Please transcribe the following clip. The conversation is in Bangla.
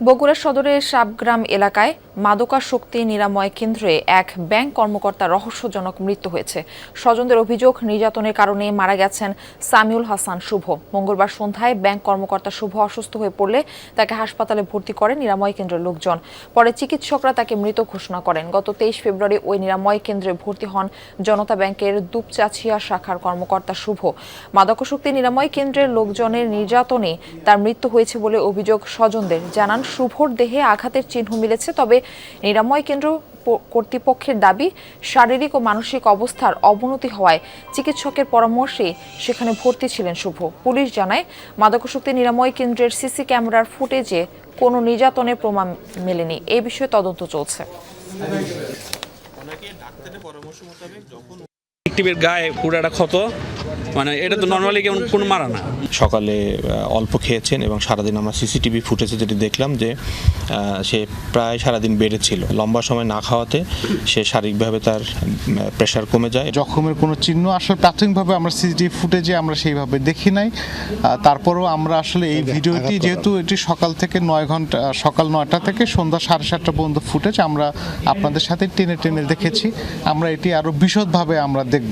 বগুড়া সদরের সাবগ্রাম এলাকায় মাদকাসক্তি নিরাময় কেন্দ্রে এক ব্যাংক কর্মকর্তার রহস্যজনক মৃত্যু হয়েছে। স্বজনদের অভিযোগ, নির্যাতনের কারণে মারা গেছেন সামিউল হাসান শুভ। মঙ্গলবার সন্ধ্যায় ব্যাংক কর্মকর্তা শুভ অসুস্থ হয়ে পড়লে তাকে হাসপাতালে ভর্তি করেন নিরাময় কেন্দ্রের লোকজন। পরে চিকিৎসকরা তাকে মৃত ঘোষণা করেন। গত 23 ফেব্রুয়ারি ওই নিরাময় কেন্দ্রে ভর্তি হন জনতা ব্যাংকের দুপচাচিয়া শাখার কর্মকর্তা শুভ। মাদকাসক্তি নিরাময় কেন্দ্রের লোকজনের নির্যাতনে তার মৃত্যু হয়েছে বলে অভিযোগ স্বজনদের। জানান, শুভর দেহে আঘাতের চিহ্ন মিলেছে, তবে নিরাময় কেন্দ্র কর্তৃপক্ষের দাবি শারীরিক ও মানসিক অবস্থার অবনতি হওয়ায় চিকিৎসকের পরামর্শে সেখানে ভর্তি ছিলেন শুভ। পুলিশ জানায়, মাদকাসক্তি নিরাময় কেন্দ্রের সিসি ক্যামেরার ফুটেজে কোনো নির্যাতনের প্রমাণ মেলেনি। এই বিষয়ে তদন্ত চলছে। টিভির গায়ে পুরাটা ক্ষত, মানে এটা তো নর্মালি কেমন কোনো মারা না। সকালে অল্প খেয়েছেন এবং সারাদিন আমরা সিসিটিভি ফুটেজে যেটি দেখলাম যে সে প্রায় সারাদিন বেডে ছিল। লম্বা সময় না খাওয়াতে সে শারীরিকভাবে তার প্রেশার কমে যায়। জখমের কোনো চিহ্ন আসলে প্রাথমিকভাবে আমরা সিসিটিভি ফুটেজে আমরা সেইভাবে দেখি নাই। তারপরও আমরা আসলে এই ভিডিওটি, যেহেতু এটি সকাল থেকে 9 ঘন্টা, সকাল 9টা থেকে সন্ধ্যা 7:30 পর্যন্ত ফুটেজ আমরা আপনাদের সাথে টেনে দেখেছি। আমরা এটি আরও বিশদভাবে আমরা দেখব।